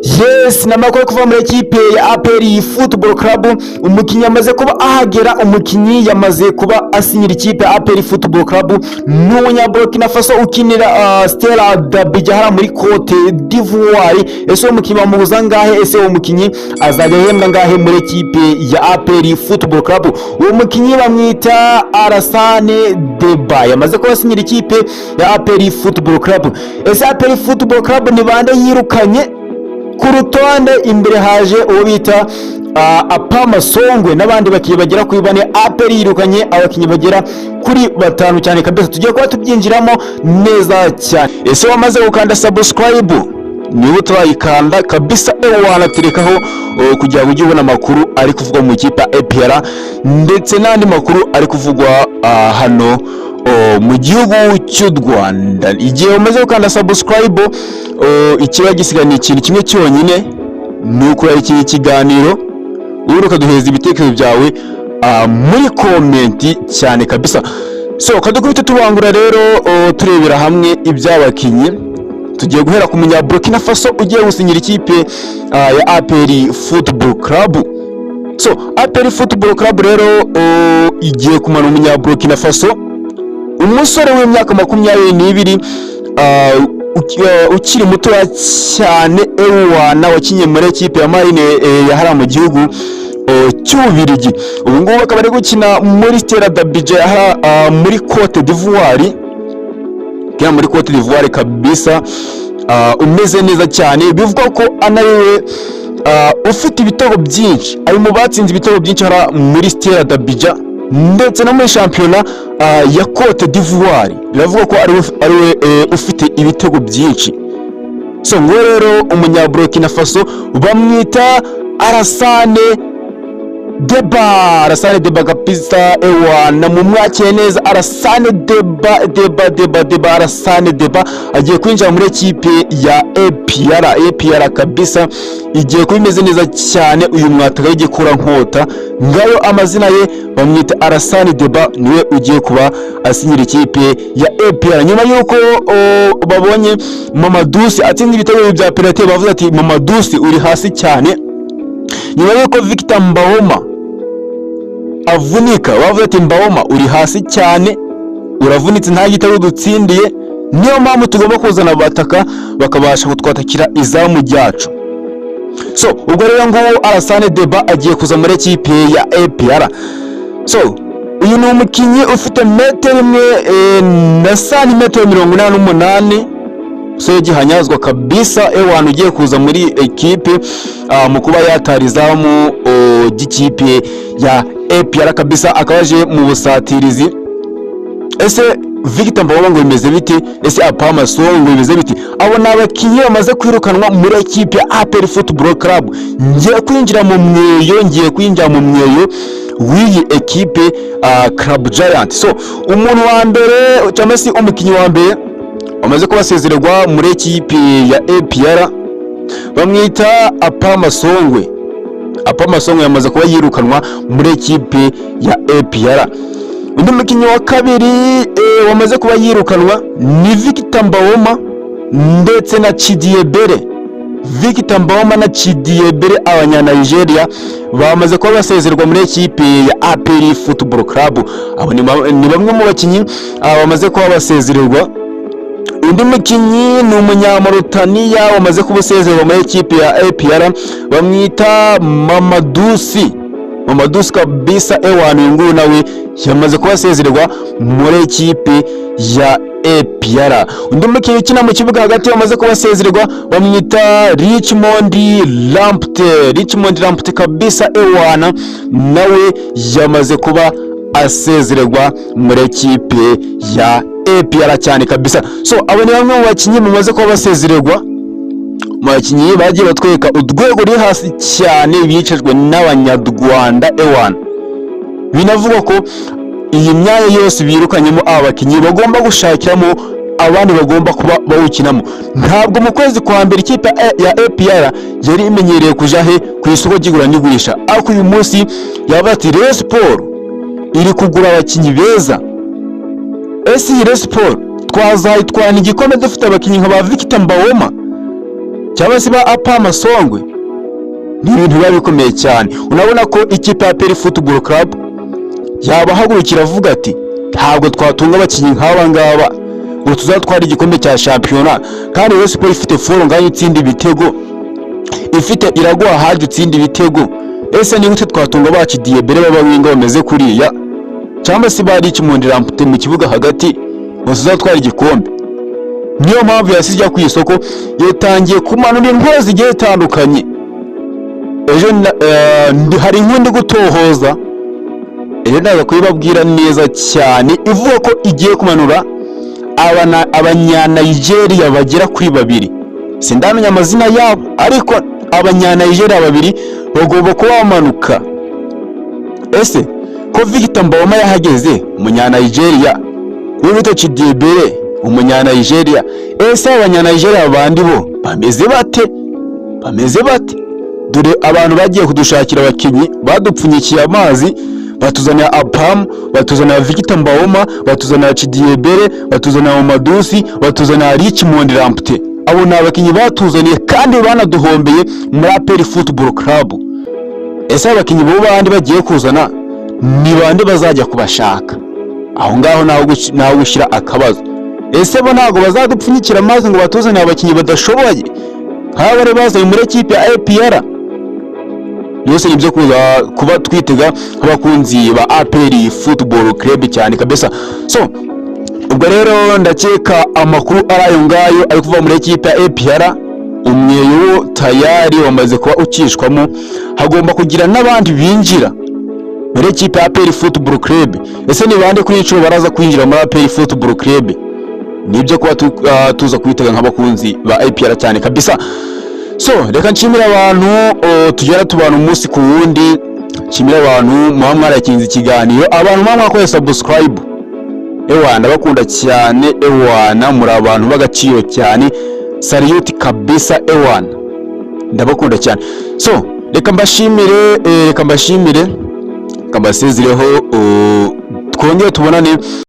Yes, namakuru kuva muri ekipe ya APR Football Club. Umukinnyi amaze kuba ahagera, umukinnyi yamaze kuba asinyira ikipe ya APR Football Club n'umunyaburkina Faso ukinira Stella d'Abidjan muri Cote d'Ivoire. Ese umukinnyi bamuhuza ngahe? Ese umukinnyi azajya yembwa ngahe muri ekipe ya APR Football Club? Uwo mukinnyi bamwita Alassane Deba, yamaze kuba asinyira ikipe ya APR Football Club. Ese APR Football Club ni bande yirukanye? Ku rutonde imbere haje uwo bita Apama Songwe n'abandi bakiye bagera kuri bane. APR yirukanye abakinnyi bagera kuri batanu cyane kabisa. Tugiye kuba tubyinjiramo neza cyane. Ese wamaze gukanda subscribe? Niba utarayikanda kabisa wanaterekaho kugira ngo ujye ubona amakuru ari kuvugwa mu ikipe ya APR ndetse n'andi makuru ari kuvugwa hano mu gihugu cy'u Rwanda. Igihe umaze gukanda subscribe, ikiba gisigana ikintu kimwe cyonyine, ni uko iki kiganiro uruka duheza ibitekerezo byawe muri comment cyane kabisa. So kadukubita tubangura rero turebera hamwe iby'abakinnyi. Tugiye guhera ku munyaburkina Faso ugiye gusinyira ikipe ya APR Football Club. So APR Football Club rero igiye kumana umunyaburkina Faso, umusore w'imyaka 22 ukiri muto cyane ewana, wakinye muri ekipe ya Marine yahara mu gihugu cy'Ububirigi. Ubu ngubu akaba ari gukina muri Stella d'Abidjan muri Cote d'Ivoire. Kya muri Cote d'Ivoire kabisa, umeze neza cyane. Bivuga ko anariwe ufite ibitego byinshi, ari mu batsinze ibitego byinshi hara muri Stella d'Abidjan ndetse no muri shampiyona ya Cote d'Ivoire. Biravuga ko ari ufite ibitego byinshi. So ngo rero umunyaburkina Faso bamwita Alassane Deba kabisa ewana, mu mwakeye neza. Alassane Deba Alassane Deba agiye kwinjira muri ekipe ya APR kabisa. Igiye kubimeze neza cyane. Uyu mwataka y'igikura nkota ngayo amazina ye bamwita Alassane Deba, niwe ugiye kuba asinyira ikipe ya APR nyuma yuko babonye Mamadusi atsinda ibitego bya penalty. Bavuze ati Mamadusi uri hasi cyane. Nyuma yuko Victor Mbahoma avunika, bavuze ati Mbahoma uri hasi cyane, uravunitse nta gitego dutsindiye, niyo mpamvu tugomba kuzana abataka bakabasha kutwatakira izamu ryacu. So ubwo rero ngo Alassane Deba agiye kuza muri ekipe ya APR. So uyu ni umukinnyi ufite metero imwe na santimetero 88. So gihanyazwa kabisa ewana, ugiye kuza muri ekipe mu kuba yatarizamu gikipe ya APR kabisa, akabaje mu busatirizi. Ese Victor Mbahoma ngo bimeze bite? Ese Apama Songwe ngo bimeze bite? Abo nabakinnyi bamaze kwirukanwa muri ekipe ya APR Football Club. Ngiye kwinjira mu mweyo w'iyi ekipe Club Giant. So umuntu wa mbere cyangwa se umukinnyi wa mbere amaze kubasezererwa muri ekipe ya APR bamwita Apama Songwe. Apama Songwe yamaze kuba yirukanwa muri ekipe ya APR. Undi mukinnyi wa kabiri wamaze kuba yirukanwa ni Victor Mbahoma ndetse na Chidiebere. Victor Mbahoma na Chidiebere, abanya-Nigeria, bamaze kuba basezererwa muri ekipe ya APR Football Club. Abo ni bamwe mu bakinnyi bamaze kuba basezererwa. Undi mukinnyi ni umunyamauritania wamaze kubasezererwa muri ekipe ya APR bamwita Mamadusi kabisa ewana, uyu nguyu nawe yamaze kubasezererwa muri ekipe ya APR. Undi mukinnyi ukina mu kibuga hagati wamaze kubasezererwa bamwita Richmond Lamptey kabisa ewana, nawe yamaze kuba asezererwa muri ekipe ya APR cyane kabisa. So abo ni bamwe mu bakinnyi bamaze kuba basezererwa, mu bakinnyi bagiye batwereka urwego ruri hasi cyane bicajwe n'abanyarwanda ewana. Binavuga ko iyi myanya yose birukanyemo abakinnyi bagomba gushakiramo abandi bagomba kuba bawukinamo. Ntabwo mu kwezi kwa mbere ikipe ya APR yari imenyereye kuja he ku isoko ry'igura n'igurisha, ariko uyu munsi yavuze ati Rayon Sport iri kugura abakinnyi beza. Ese Rayon Sport twazayitwara igikombe dufite abakinnyi nka ba Victor Mbahoma cyangwa se ba APR Masongwe, ni ibintu biba bikomeye cyane. Unabona ko ikipe ya APR Football Club yabahagurukira avuga ati ntabwo twatunga abakinnyi nk'aba ngaba ngo tuzatwara igikombe cya shampiyona, kandi Rayon Sports ifite Foro Nganya itsinda ibitego, ifite Iraguha Haji itsinda ibitego. Ese ni gute twatunga abaci Diebere b'abawinga bameze kuriya, cyangwa se bari ikimundira mu kibuga hagati ngo tuzatwara igikombe? Niyo mpamvu yasijya ku isoko yatangiye kumanura inkuru zigiye zitandukanye. Ejo hari inkuru gutohoza, ejo ndaza kuyibabwira neza cyane, ivuga ko igiye kumanura abanya-Nigeria bagera kuri 2. Sindamenya amazina yabo, ariko abanya-Nigeria 2 bagomba kuba bamanuka. Ese ko Victor Mbawoma yahageze, umunya-Nigeria, w'ibito Chidiebere, umunya-Nigeria, ese abanya-Nigeria bandi bo bameze bate? Dore abantu bagiye kudushakira abakinnyi badupfunyikiye amazi, batuzanira Apam, batuzanira Victor Mbawoma, batuzanira Chidiebere, batuzanira Madusi, batuzanira Richmond Lamptey. Abo ni abakinnyi batuzaniye kandi banaduhombeye muri APR Football Club. Ese abakinnyi bo bandi bagiye kuzana ni bande bazajya kubashaka? Aho ngaho nawe gushyira akabazo. Ese bo ntago bazadupfunyikira amazi ngo batuzanire abakinnyi badashoboye nk'aba bari bazanye muri ekipe ya APR? Byose nibyo kuba twitega nk'abakunzi ba APR Football Club cyane kabisa. So ubwo rero ndakeka amakuru arayo ngayo ari kuva muri ekipe ya APR. Umweyo tayari wamaze kuba ukishwamo, hagomba kugira n'abandi binjira muri ekipe ya APR Football Club. Ese ni bande kuri inshuro baraza kwinjira muri APR Football Club? Nibyo kuba tuza kwitega nk'abakunzi ba APR cyane kabisa. So reka nshimira abantu tugera tubana umunsi ku wundi, nshimira abantu muba mwarakinze ikiganiro, abantu muba mwakoze subscribe. Ewana bakunda cyane, ewana muri abantu bagaciro cyane, salute kabisa ewana, ndabakunda cyane. So reka mbashimire, reka mbasezireho, twongere tubonane